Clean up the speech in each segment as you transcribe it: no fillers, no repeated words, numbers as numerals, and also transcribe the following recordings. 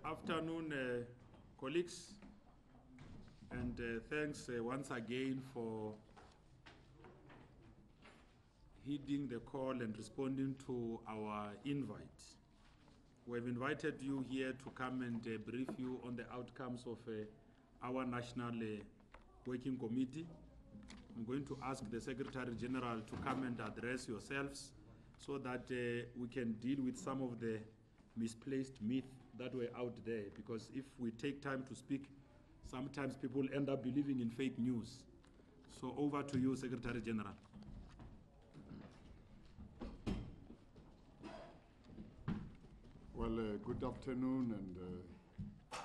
Afternoon, colleagues, and thanks once again for heeding the call and responding to our invite. We've invited you here to come and brief you on the outcomes of our National Working Committee. I'm going to ask the Secretary General to come and address yourselves so that we can deal with some of the misplaced myths that were out there, because if we take time to speak, sometimes people end up believing in fake news. So over to you, Secretary General. Well, good afternoon, and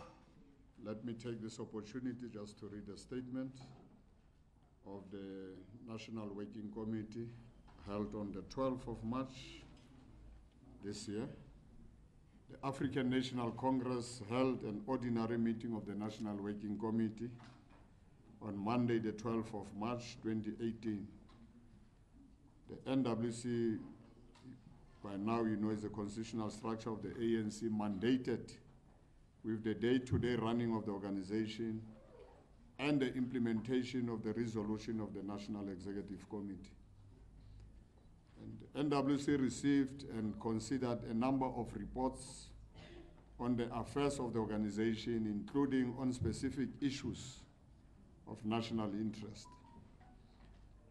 let me take this opportunity just to read a statement of the National Working Committee held on the 12th of March this year. The African National Congress held an ordinary meeting of the National Working Committee on Monday, the 12th of March, 2018. The NWC, by now you know, is the constitutional structure of the ANC, mandated with the day-to-day running of the organization and the implementation of the resolution of the National Executive Committee. And NWC received and considered a number of reports on the affairs of the organization, including on specific issues of national interest.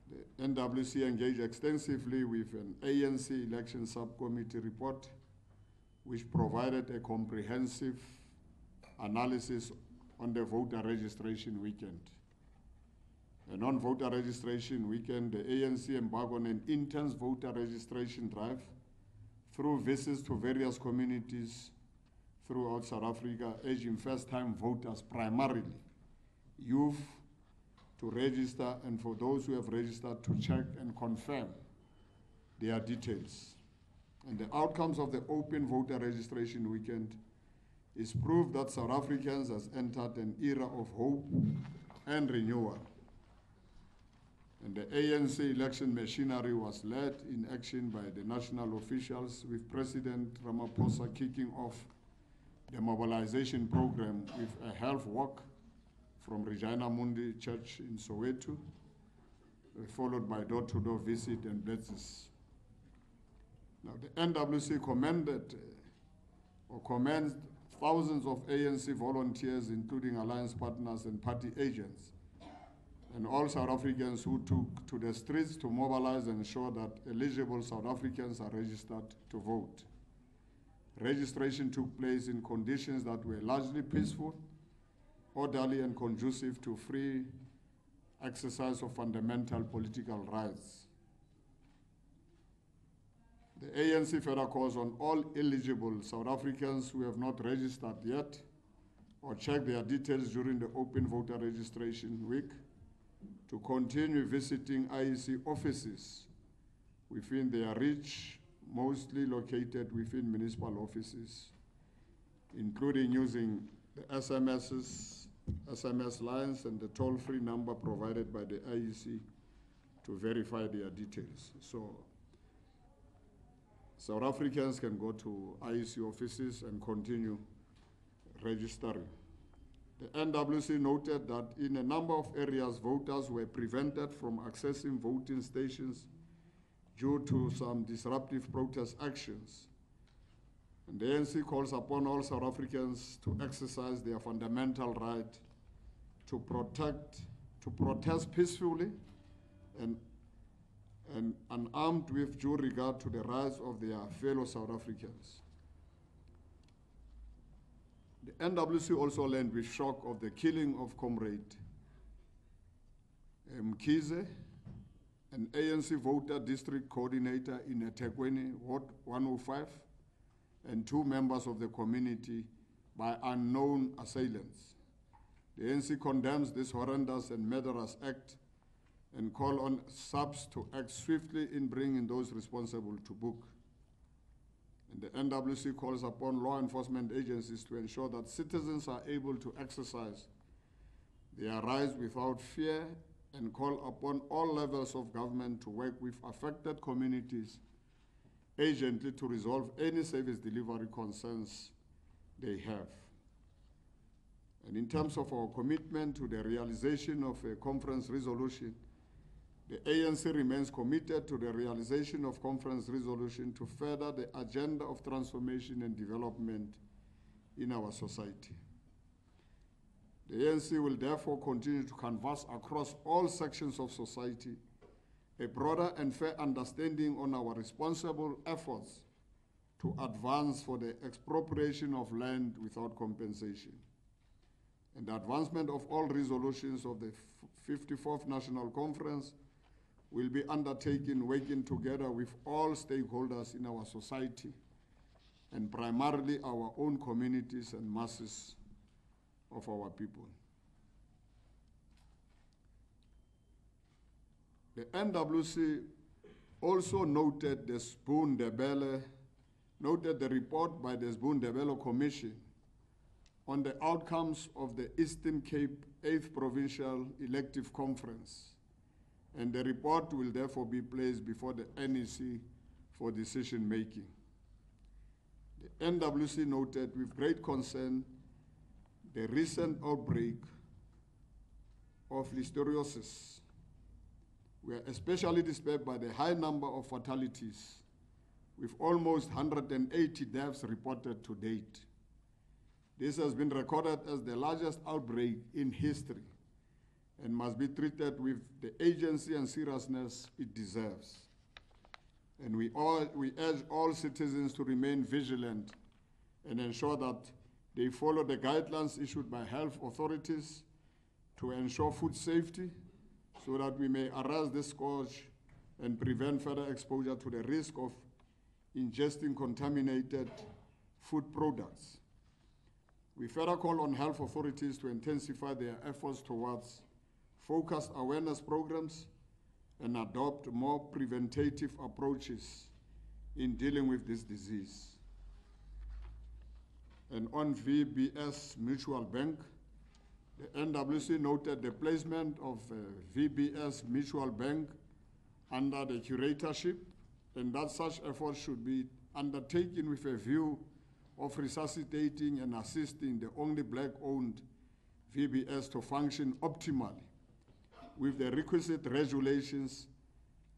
The NWC engaged extensively with an ANC election subcommittee report, which provided a comprehensive analysis on the voter registration weekend. And on voter registration weekend, the ANC embarked on an intense voter registration drive through visits to various communities throughout South Africa, urging first-time voters, primarily youth, to register, and for those who have registered to check and confirm their details. And the outcomes of the open voter registration weekend is proof that South Africans has entered an era of hope and renewal. And the ANC election machinery was led in action by the national officials, with President Ramaphosa kicking off the mobilization program with a health walk from Regina Mundi Church in Soweto, followed by door-to-door visit and blitzes. Now, the NWC commends thousands of ANC volunteers, including alliance partners and party agents, and all South Africans who took to the streets to mobilize and ensure that eligible South Africans are registered to vote. Registration took place in conditions that were largely peaceful, orderly, and conducive to free exercise of fundamental political rights. The ANC further calls on all eligible South Africans who have not registered yet or checked their details during the open voter registration week to continue visiting IEC offices within their reach, mostly located within municipal offices, including using the SMS lines and the toll-free number provided by the IEC to verify their details. So South Africans can go to IEC offices and continue registering. The NWC noted that in a number of areas, voters were prevented from accessing voting stations due to some disruptive protest actions. And the ANC calls upon all South Africans to exercise their fundamental right to protest peacefully and unarmed, with due regard to the rights of their fellow South Africans. The NWC also learned with shock of the killing of Comrade Mkhize, an ANC voter district coordinator in eThekwini, Ward 105, and two members of the community by unknown assailants. The ANC condemns this horrendous and murderous act and call on SAPS to act swiftly in bringing those responsible to book. And the NWC calls upon law enforcement agencies to ensure that citizens are able to exercise their rights without fear, and call upon all levels of government to work with affected communities urgently to resolve any service delivery concerns they have. And in terms of our commitment to the realization of a conference resolution, the ANC remains committed to the realization of conference resolution to further the agenda of transformation and development in our society. The ANC will therefore continue to canvass across all sections of society a broader and fair understanding on our responsible efforts to advance for the expropriation of land without compensation, and the advancement of all resolutions of the 54th National Conference will be undertaken working together with all stakeholders in our society, and primarily our own communities and masses of our people. The NWC also noted the report by the Spoon-Debele Commission on the outcomes of the Eastern Cape 8th Provincial Elective Conference, and the report will therefore be placed before the NEC for decision making. The NWC noted with great concern the recent outbreak of listeriosis. We are especially disturbed by the high number of fatalities, with almost 180 deaths reported to date. This has been recorded as the largest outbreak in history and must be treated with the agency and seriousness it deserves. And we urge all citizens to remain vigilant and ensure that they follow the guidelines issued by health authorities to ensure food safety, so that we may arrest this scourge and prevent further exposure to the risk of ingesting contaminated food products. We further call on health authorities to intensify their efforts towards focused awareness programs and adopt more preventative approaches in dealing with this disease. And on VBS Mutual Bank, the NWC noted the placement of VBS Mutual Bank under the curatorship, and that such efforts should be undertaken with a view of resuscitating and assisting the only black-owned VBS to function optimally with the requisite regulations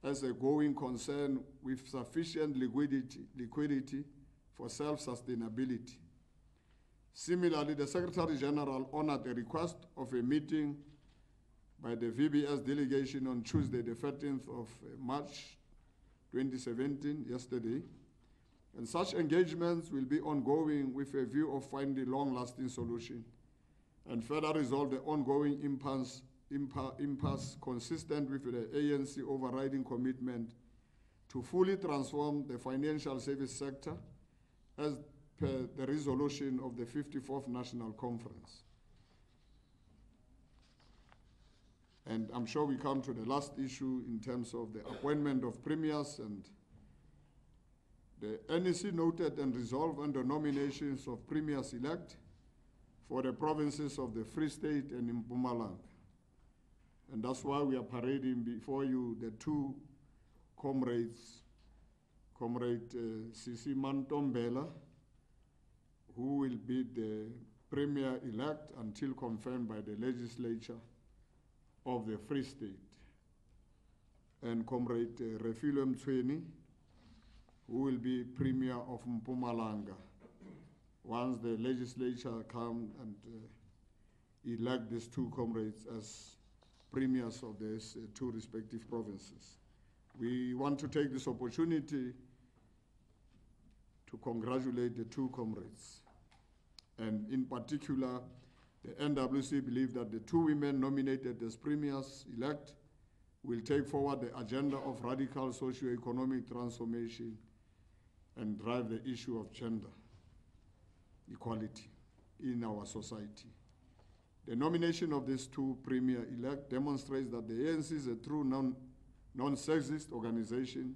as a going concern with sufficient liquidity for self-sustainability. Similarly, the Secretary General honored a request of a meeting by the VBS delegation on Tuesday, the 13th of March 2017, yesterday. And such engagements will be ongoing with a view of finding long-lasting solution and further resolve the ongoing impasse consistent with the ANC overriding commitment to fully transform the financial service sector as per the resolution of the 54th National Conference. And I'm sure we come to the last issue in terms of the appointment of premiers, and the NEC noted and resolved on the nominations of premiers-elect for the provinces of the Free State and Mpumalanga. And that's why we are parading before you the two comrades, Comrade Sisi Mantombela, who will be the premier-elect until confirmed by the legislature of the Free State, and Comrade Refilwe Mtsweni, who will be premier of Mpumalanga once the legislature come and elect these two comrades as premiers of these two respective provinces. We want to take this opportunity to congratulate the two comrades. And in particular, the NWC believe that the two women nominated as premiers-elect will take forward the agenda of radical socio-economic transformation and drive the issue of gender equality in our society. The nomination of these two premier-elect demonstrates that the ANC is a true non-sexist organization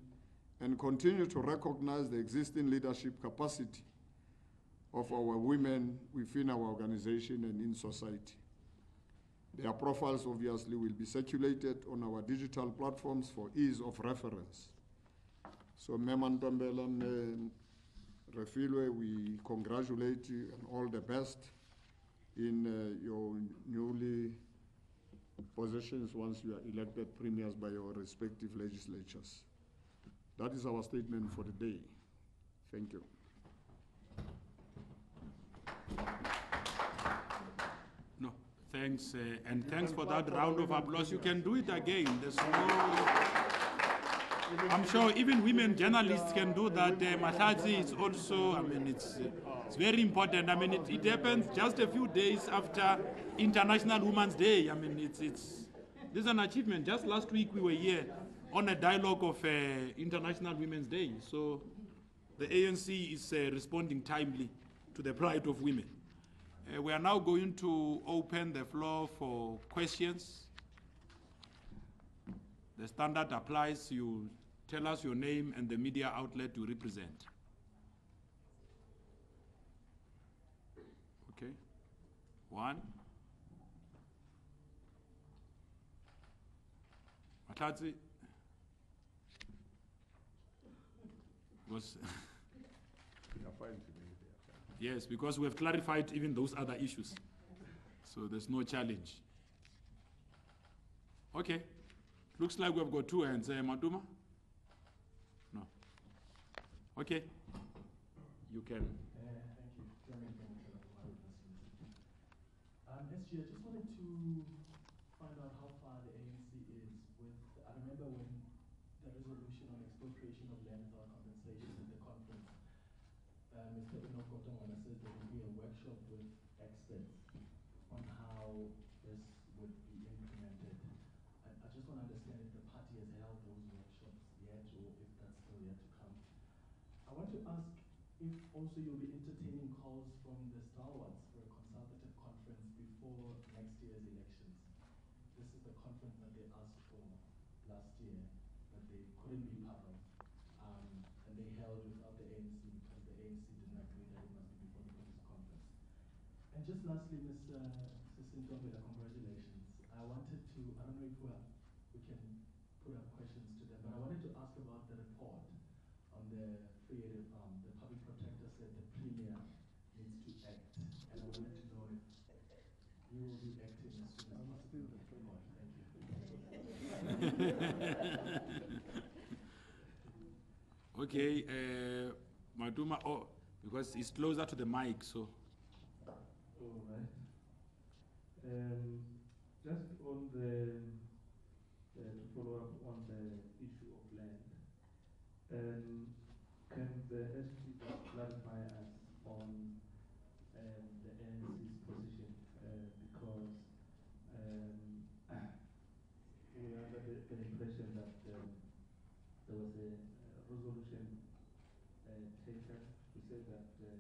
and continue to recognize the existing leadership capacity of our women within our organization and in society. Their profiles obviously will be circulated on our digital platforms for ease of reference. So Mme Ntombela, Refilwe, we congratulate you and all the best in your newly positions once you are elected premiers by your respective legislatures. That is our statement for the day. Thank you. No, thanks, and thanks for that round of applause. You can do it again. There's no... I'm sure even women journalists can do that. Mahlatsi is also, I mean, it's very important. I mean, it happens just a few days after International Women's Day. I mean, this is an achievement. Just last week we were here on a dialogue of International Women's Day. So the ANC is responding timely to the plight of women. We are now going to open the floor for questions. The standard applies. You tell us your name and the media outlet you represent. Okay. One. Mahlatsi. Yes, because we have clarified even those other issues. So there's no challenge. Okay. Looks like we've got two hands. Matuma? No. Okay. You can. Thank you. SG, I just wanted to find out how far the ANC is with, I remember when the resolution on expropriation of land without compensation at the conference, Mr. Enoch Kotongwana says there will be a workshop with experts on how this would be implemented. I just want to understand if the party has held those workshops yet or if that's still yet to come. I want to ask if also you'll be entertaining calls from the stalwarts for a consultative conference before next year's elections. This is the conference that they asked for last year, but they couldn't be part of. And they held without the ANC because the ANC didn't agree that it must be before the police conference. And just lastly, Ms. Sintombela, congratulations. I wanted to, I don't know if we can put up questions to them, but I wanted to ask about the report on the creative arm. The public protector said the premier needs to act, and I wanted to know if you will be acting as soon as possible. Thank you. Okay, Maduma, because it's closer to the mic, so. All right. Just on the, to follow up on the issue of land, can the SG just clarify us on the ANC's position? Because we are under the impression that there was a resolution taken to say that the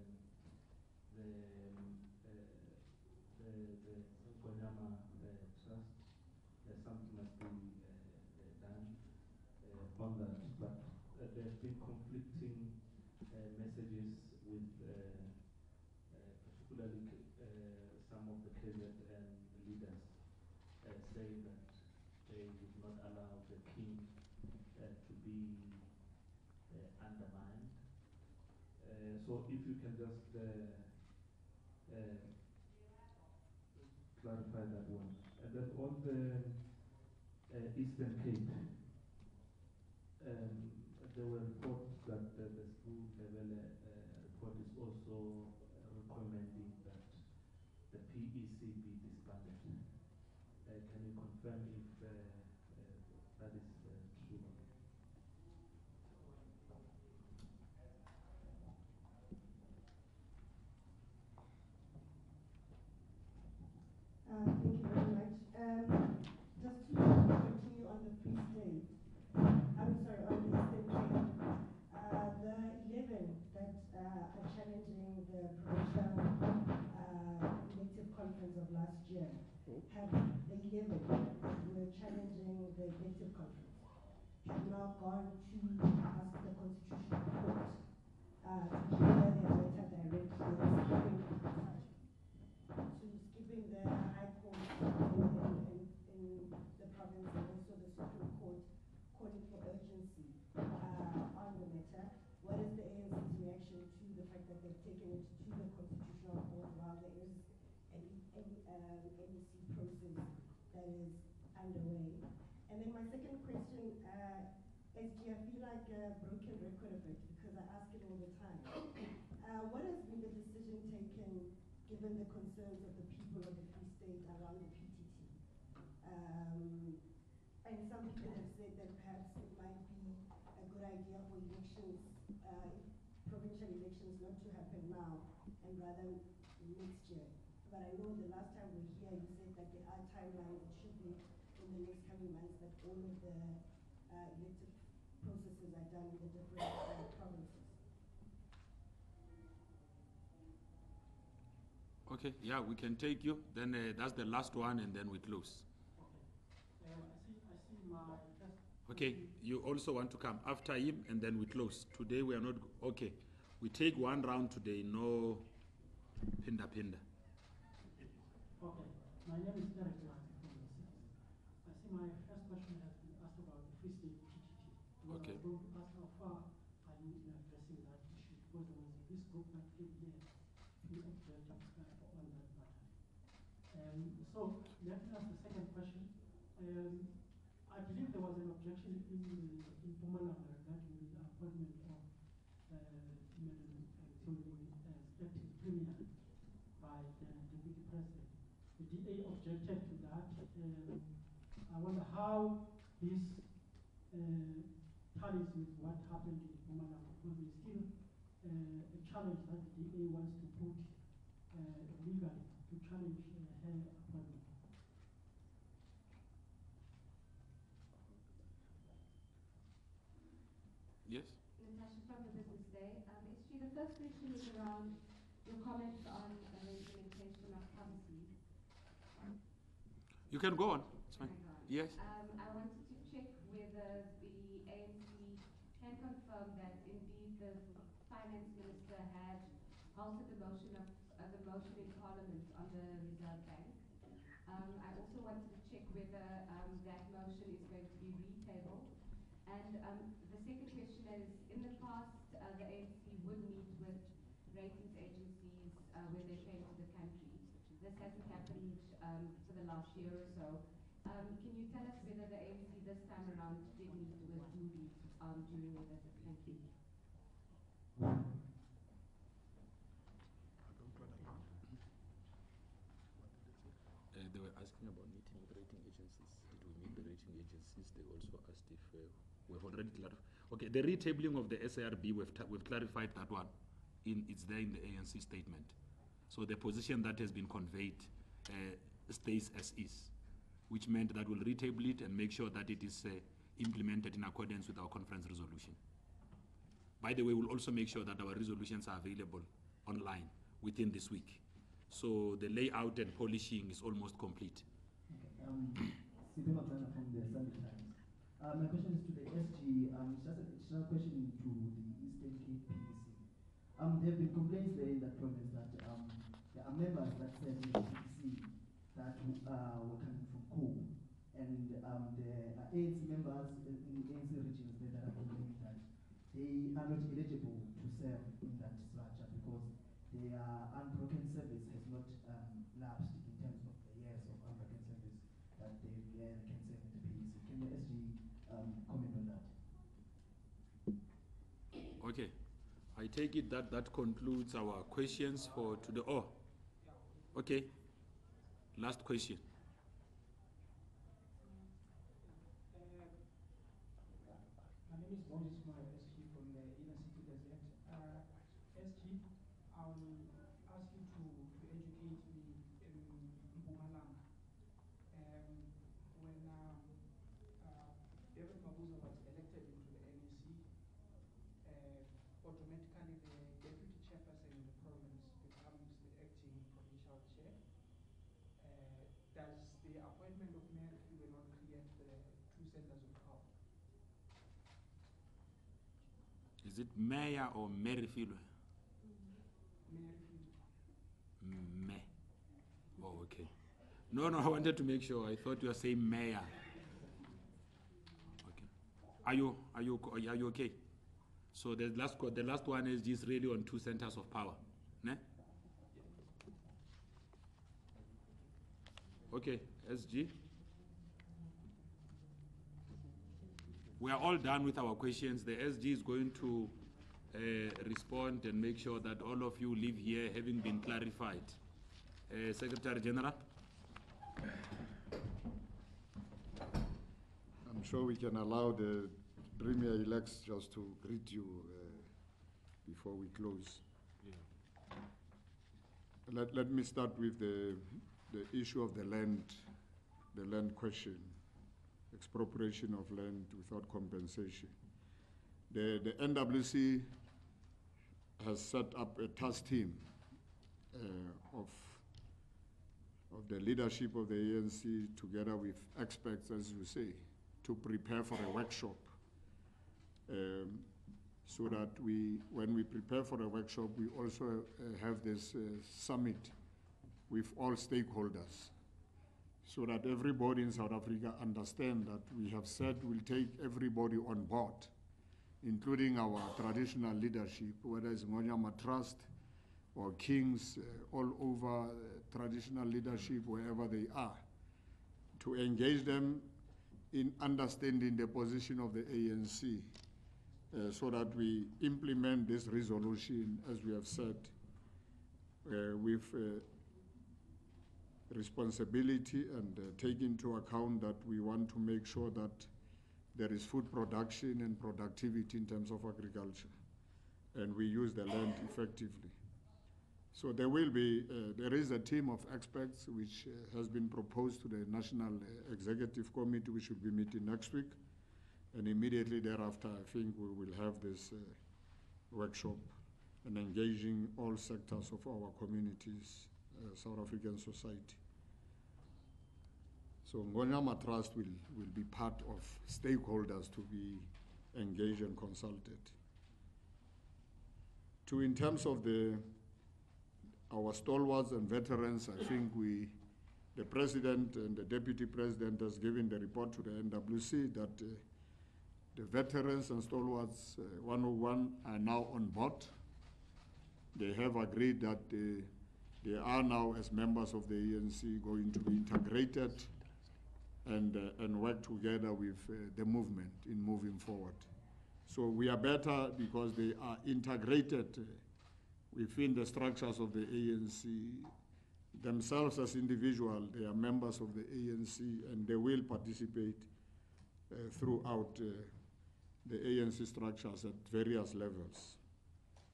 Nkonyama Trust, something must be done on that, but there have been conflicting messages with particularly some of the KZN leaders saying that they would not allow the king to be undermined. So if you can just clarify that one. And then on the Eastern Cape, there were reports that the school level report is also recommending that the PEC be disbanded. Can you confirm if that is true? Thank you very much. Just to continue on the Free State, I'm sorry, on the Eastern Cape, the 11 that are challenging the provincial elective conference of last year have the 11 that were challenging the elective conference have now gone to ask the Constitutional Court to hear their matter directly, skipping the High Court in the province and also the Supreme Court, calling for urgency on the matter. What is the ANC's reaction to the fact that they've taken it to the Constitutional Court while there is an that is underway? And then my second question, SG, I feel like a broken record a bit because I ask it all the time. What has been the decision taken given the concerns of the people of the Free State around the PTT? And some people have said that perhaps it might be a good idea for elections, provincial elections not to happen now and rather next year. But I know the last time we were here, you said that there are timelines. It should be in the next coming months that all of the elective processes are done in the different provinces. Okay, yeah, we can take you. Then that's the last one, and then we close. Okay. I see my first. Okay, you also want to come after him, and then we close. Today we are not, okay. We take one round today, no pinda. Okay, my name is Eric Martin from the City. I see my first question has been asked about the Free State PTT. Okay. I was going to ask how far are you in addressing that issue, because there was this group that came here to object on that matter. So let me ask the second question. I believe there was an objection in Mpumalanga regarding the appointment of Madam Thuli as acting premier by the deputy president. The DA objected to that. I wonder how this tallies with what happened in Mpumalanga, because there's still a challenge that the DA wants to put legally to challenge her appointment. Yes? Natasha from the Business Day. SG, the first question is around your comments on the implementation of policies. You can go on. It's fine. Can I go on? Yes. I wanted to check whether the ANC can confirm that indeed the finance minister had halted the motion in Parliament on the Reserve Bank. I also wanted to check whether that motion is going to be retabled. And the second question is, in the past, the ANC would meet with ratings agencies when they came to the country. This hasn't happened for the last year or so. Can you tell us whether the ANC this time around did meet with Moody's during your visit? Thank you. They were asking about meeting with rating agencies. Did we meet the rating agencies? They also asked if we've already clarified. Okay, the retabling of the SARB, we've clarified that one. It's there in the ANC statement. So the position that has been conveyed stays as is, which meant that we'll retable it and make sure that it is implemented in accordance with our conference resolution. By the way, we'll also make sure that our resolutions are available online within this week. So the layout and polishing is almost complete. Okay. Sipema Plana from the Sunday Times. My question is to the SG. It's just a question to the Eastern Cape PEC. There have been complaints there in that province that there are members that said in the PEC that were coming from Ko, and there are ANC members in the ANC regions there that are complaining that they are not eligible to serve in that structure because their unbroken service has not lapsed in terms of the years of unbroken service that they can serve in the PEC. Can the SG comment on that? Okay. I take it that that concludes our questions for today. Oh, okay. Last question. My name is Moses Moy, SG from the Inner City Gazette. SG, I will ask you to educate me in Mpumalanga. When David Mabuza was elected into the NWC, automatically the deputy chairperson in the province becomes the acting provincial chair. Does the appointment of Mayor Fiwe not create the two centers of power? Is it Mayor or Mary Filwe? Mayor Fiwe. Me. Oh, okay. No, I wanted to make sure. I thought you were saying Mayor. Okay. Are you okay? So the last one is just really on two centers of power. Ne? Okay, SG. We are all done with our questions. The SG is going to respond and make sure that all of you leave here having been clarified. Secretary General. I'm sure we can allow the Premier-elects just to greet you before we close. Yeah. Let me start with the issue of the land question, expropriation of land without compensation. The NWC has set up a task team of the leadership of the ANC together with experts, as you say, to prepare for a workshop so that when we prepare for a workshop, we also have this summit with all stakeholders so that everybody in South Africa understand that we have said we'll take everybody on board, including our traditional leadership, whether it's Ngonyama Trust or Kings, all over traditional leadership, wherever they are, to engage them in understanding the position of the ANC so that we implement this resolution, as we have said, with responsibility and take into account that we want to make sure that there is food production and productivity in terms of agriculture, and we use the land effectively. So there is a team of experts which has been proposed to the National Executive Committee, which will be meeting next week. And immediately thereafter, I think we will have this workshop and engaging all sectors of our communities, South African society. So Ngonyama Trust will be part of stakeholders to be engaged and consulted. In terms of our stalwarts and veterans, I think the President and the Deputy President has given the report to the NWC that the veterans and stalwarts 101 are now on board. They have agreed that they are now, as members of the ANC, going to be integrated and work together with the movement in moving forward. So we are better because they are integrated within the structures of the ANC. Themselves as individuals, they are members of the ANC, and they will participate throughout the ANC structures at various levels.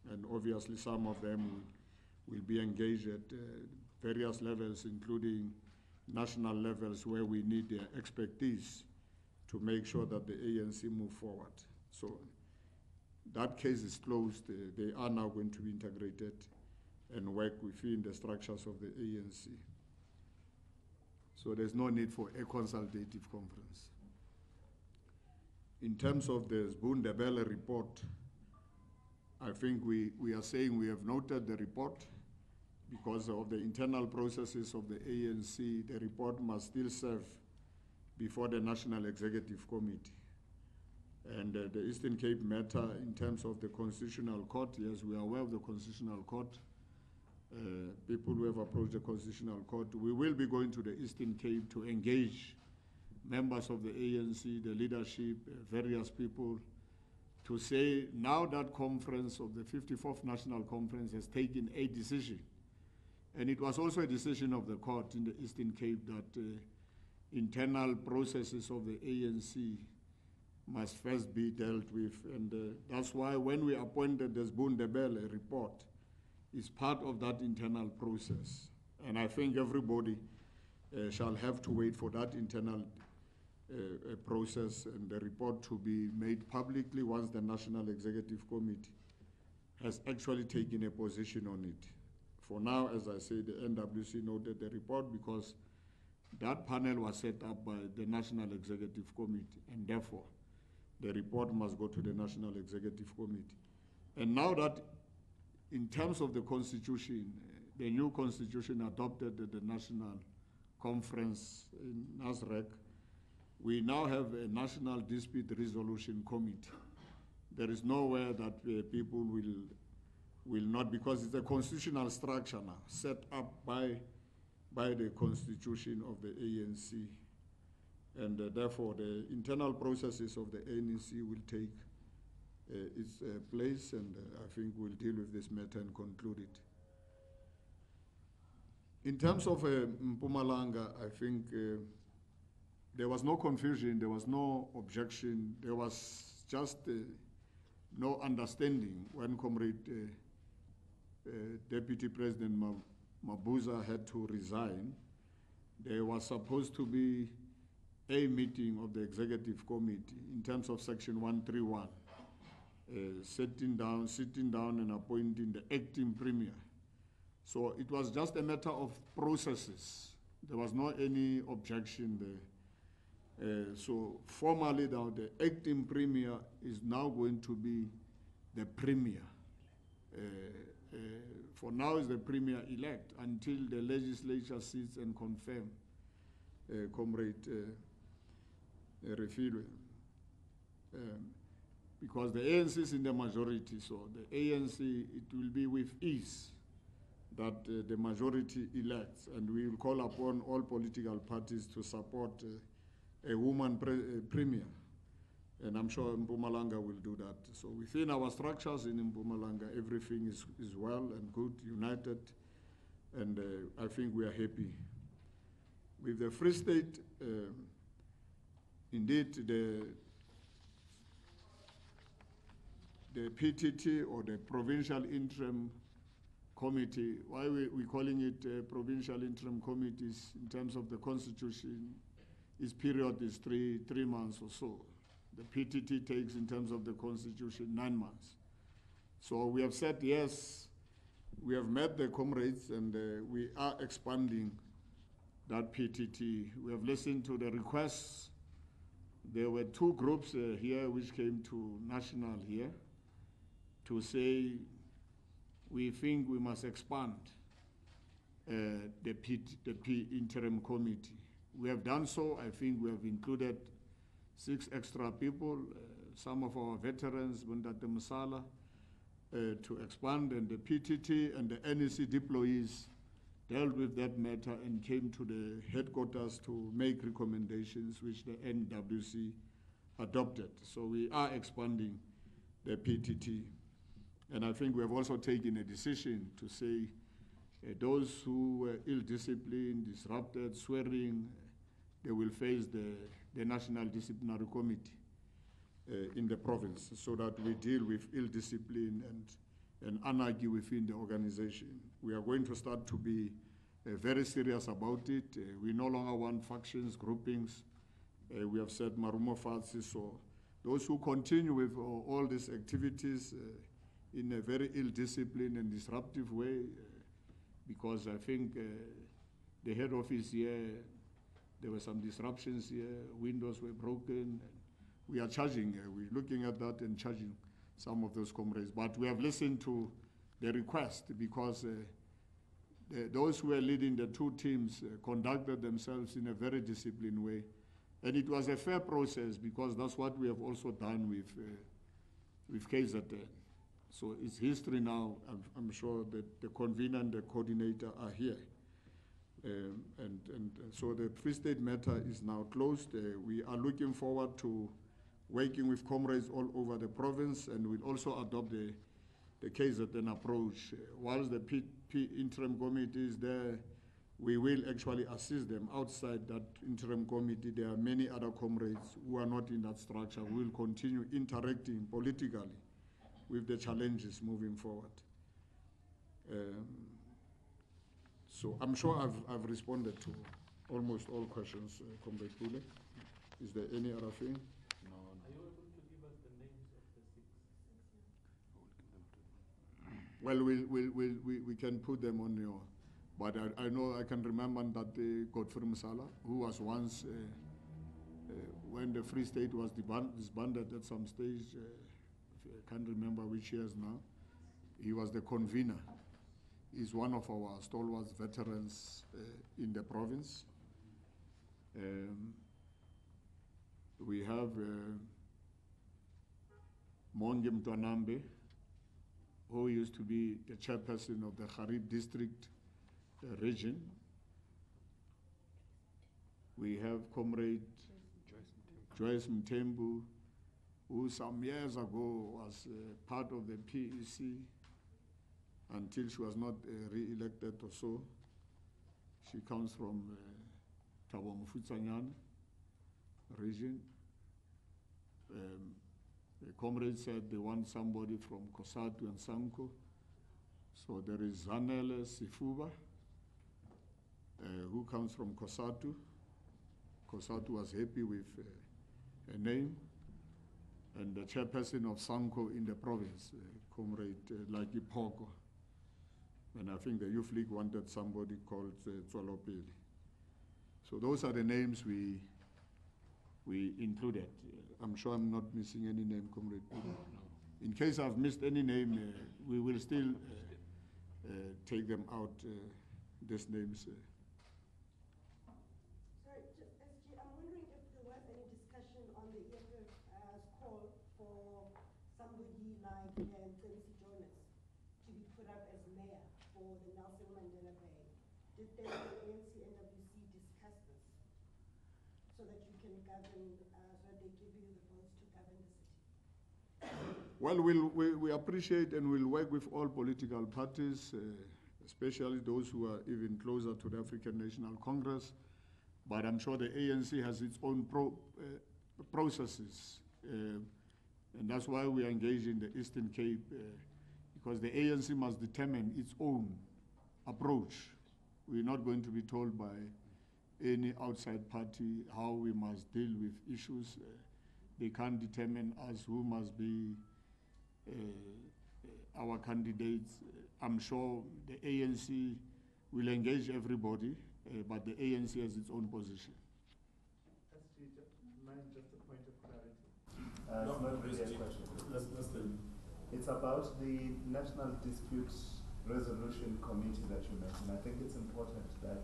And obviously some of them will be engaged at various levels, including national levels where we need their expertise to make sure that the ANC move forward. So that case is closed. They are now going to be integrated and work within the structures of the ANC. So there's no need for a consultative conference. In terms of the Zbundebele report, I think we are saying we have noted the report. Because of the internal processes of the ANC, the report must still serve before the National Executive Committee. And the Eastern Cape matter in terms of the Constitutional Court, yes, we are aware of the Constitutional Court. People who have approached the Constitutional Court, we will be going to the Eastern Cape to engage members of the ANC, the leadership, various people, to say now that conference of the 54th National Conference has taken a decision. And it was also a decision of the court in the Eastern Cape that internal processes of the ANC must first be dealt with. And that's why when we appointed the Zbundebele report, is part of that internal process. And I think everybody shall have to wait for that internal process and the report to be made publicly once the National Executive Committee has actually taken a position on it. For now, as I say, the NWC noted the report because that panel was set up by the National Executive Committee, and therefore the report must go to the National Executive Committee. And now that in terms of the Constitution, the new Constitution adopted at the National Conference in Nasrec, we now have a National Dispute Resolution Committee. There is nowhere that people will not, because it's a constitutional structure now, set up by the Constitution of the ANC. And therefore, the internal processes of the ANC will take its place, and I think we'll deal with this matter and conclude it. In terms of Mpumalanga, I think there was no confusion, there was no objection, there was just no understanding when Comrade Deputy President Mabuza had to resign. There was supposed to be a meeting of the executive committee in terms of section 131, sitting down and appointing the acting premier. So it was just a matter of processes. There was no any objection there. So formally now the acting premier is now going to be the premier. For now is the premier elect until the legislature sits and confirm Comrade Refilwe. Because the ANC is in the majority, so the ANC, it will be with ease that the majority elects, and we will call upon all political parties to support a woman premier. And I'm sure Mpumalanga will do that. So within our structures in Mpumalanga, everything is well and good, united, and I think we are happy. With the Free State, indeed the PTT, or the Provincial Interim Committee, why we're calling it Provincial Interim Committees in terms of the Constitution, its period is three months or so. The PTT takes, in terms of the Constitution, 9 months. So we have said, yes, we have met the comrades, and we are expanding that PTT. We have listened to the requests. There were 2 groups here which came to National here to say, we think we must expand the Interim Committee. We have done so. I think we have included 6 extra people, some of our veterans, Bundate Musala, to expand, and the PTT and the NEC deployees dealt with that matter and came to the headquarters to make recommendations which the NWC adopted. So we are expanding the PTT. And I think we have also taken a decision to say those who were ill-disciplined, disrupted, swearing, they will face the National Disciplinary Committee in the province, so that we deal with ill-discipline and anarchy within the organization. We are going to start to be very serious about it. We no longer want factions, groupings. We have said Marumo Fatsi, so those who continue with all these activities in a very ill-disciplined and disruptive way, because I think the head office here, there were some disruptions here, windows were broken. We are charging, we're looking at that and charging some of those comrades. But we have listened to the request, because those who were leading the 2 teams conducted themselves in a very disciplined way. And it was a fair process, because that's what we have also done with KZN. So it's history now. I'm sure that the convener and the coordinator are here. And so the Free State matter is now closed. We are looking forward to working with comrades all over the province, and we'll also adopt the KZN approach. Whilst the interim committee is there, we will actually assist them outside that interim committee. There are many other comrades who are not in that structure. We will continue interacting politically with the challenges moving forward. So I'm sure I've responded to almost all questions, Comrade Pule. Is there any other thing? No. Are you able to give us the names of the 6? Well, we can put them on your, but I know I can remember that Godfrey Musala, who was once, when the Free State was disbanded at some stage, I can't remember which years now, he was the convener. He's one of our stalwart veterans in the province. We have Monge Mtwanambe, who used to be the chairperson of the Kharib district region. We have Comrade Joyce Mtembu, who some years ago was part of the PEC until she was not re-elected or so. She comes from Thabo Mofutsanyane region. The comrade said they want somebody from Kosatu and Sanko. So there is Zanele Sifuba, who comes from Kosatu. Kosatu was happy with a name. And the chairperson of Sanko in the province, Comrade Laki Poko. And I think the Youth League wanted somebody called Tswalopeli. So those are the names we included. I'm sure I'm not missing any name, Comrade. In case I've missed any name, we will still take them out, these names. Sorry, SG, I'm wondering if there was any discussion on the EFF's call for somebody like Tsensi Jonas to be put up as mayor for the Nelson Mandela Bay. Did the ANC NWC discuss this so that you can govern, so that they give you the votes to govern the city? Well, we appreciate and we'll work with all political parties, especially those who are even closer to the African National Congress. But I'm sure the ANC has its own processes. And that's why we are engaged in the Eastern Cape, because the ANC must determine its own approach. We're not going to be told by any outside party how we must deal with issues. They can't determine us who must be our candidates. I'm sure the ANC will engage everybody, but the ANC has its own position. Mind just a point of clarity. It's not really a question. It's about the National Dispute Resolution Committee that you mentioned. I think it's important that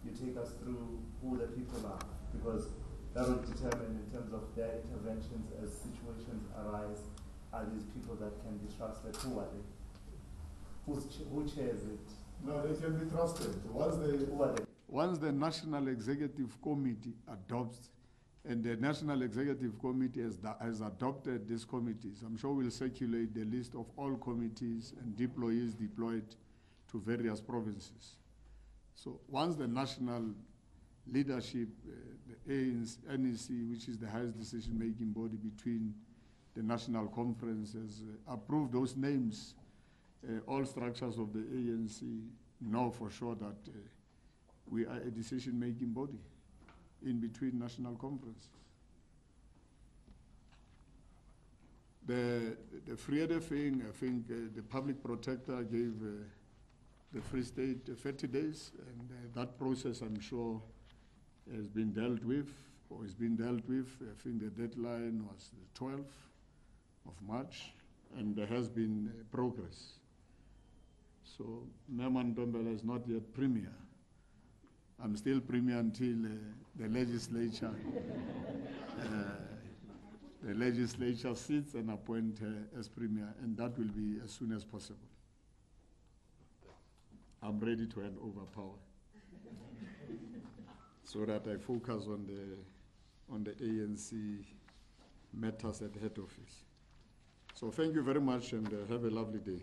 you take us through who the people are, because that will determine in terms of their interventions as situations arise. Are these people that can be trusted? Who are they? Who chairs it? No, they can be trusted. Who are they? Once the National Executive Committee adopts, and the National Executive Committee has adopted these committees, I'm sure we'll circulate the list of all committees and employees deployed to various provinces. So once the national leadership, the ANC, NEC, which is the highest decision-making body between the National Conference, has approved those names, all structures of the ANC know for sure that we are a decision-making body in between national conferences. The Friede thing, I think the public protector gave the Free State 30 days, and that process, I'm sure, has been dealt with, or is being dealt with. I think the deadline was the 12th of March, and there has been progress. So Merman Dombele is not yet premier. I'm still premier until the legislature sits and appoint her as premier, and that will be as soon as possible. I'm ready to hand over power so that I focus on the ANC matters at head office. So thank you very much, and have a lovely day.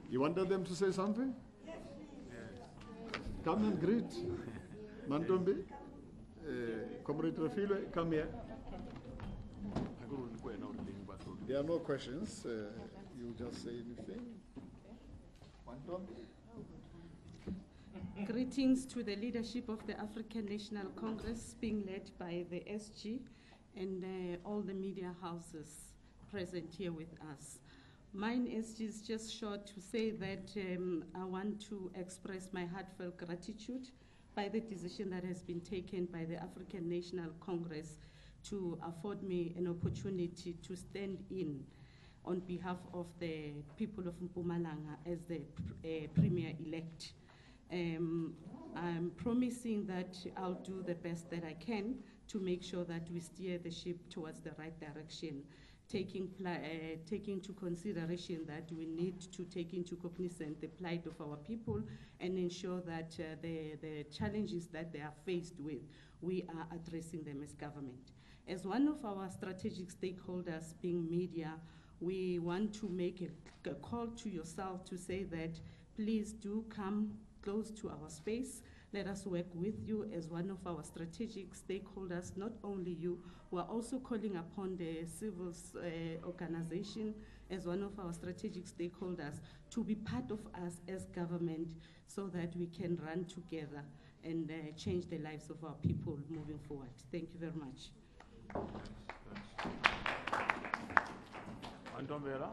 You wanted them to say something? Yes, please. Come and greet. Mantombi, Comrade Rafilo, come here. There are no questions. You just say anything. Mantombi. Greetings to the leadership of the African National Congress, being led by the SG and all the media houses present here with us. Mine is just short to say that I want to express my heartfelt gratitude by the decision that has been taken by the African National Congress to afford me an opportunity to stand in on behalf of the people of Mpumalanga as the premier-elect. I'm promising that I'll do the best that I can to make sure that we steer the ship towards the right direction, taking into consideration that we need to take into cognizance the plight of our people and ensure that the challenges that they are faced with, we are addressing them as government. As one of our strategic stakeholders, being media, we want to make a call to yourself to say that please do come close to our space. Let us work with you as one of our strategic stakeholders, not only you. We are also calling upon the civil organization as one of our strategic stakeholders to be part of us as government so that we can run together and change the lives of our people moving forward. Thank you very much. Antombela.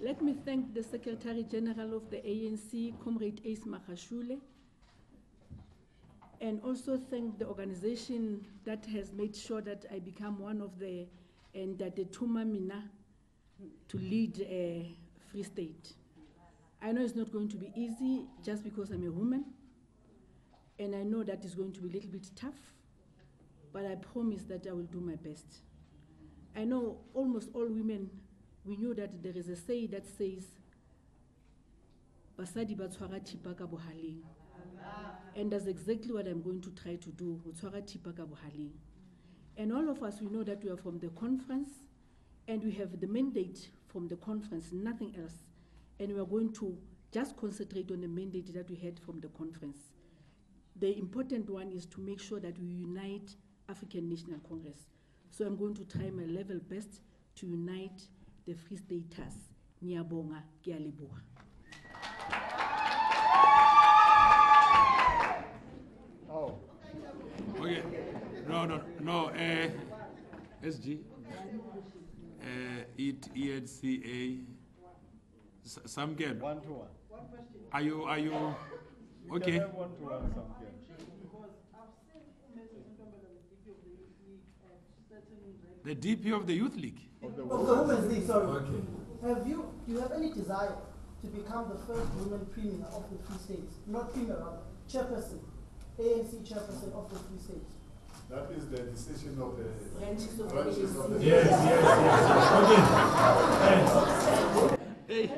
Let me thank the Secretary General of the ANC, Comrade Ace Makashule, and also thank the organization that has made sure that I become one of the, and that the Tuma Mina to lead a Free State. I know it's not going to be easy just because I'm a woman, and I know that it's going to be a little bit tough, but I promise that I will do my best. I know almost all women, we knew that there is a say that says, Basadi ba tshwara thipa ka bohaleng. And that's exactly what I'm going to try to do, tshwara thipa ka bohaleng. And all of us, we know that we are from the conference, and we have the mandate from the conference, nothing else. And we are going to just concentrate on the mandate that we had from the conference. The important one is to make sure that we unite African National Congress. So I'm going to try my level best to unite the Free Staters. Ngiyabonga, ngiyaleboga. Oh. Okay. No. SG. ENCA. Some game. 1 to 1. One question. Are you okay? Can have 1 to 1 some game. Because I've seen Mrs. Ntombela, The the DP of the Youth League, certain DP of the Youth League. Of the Of the Women's League, sorry. Okay. Do you have any desire to become the first woman premier of the Free States? Not premier, rather, chairperson, ANC chairperson of the Free States? That is the decision of the Branches of branches of the Yes. Okay. Hey.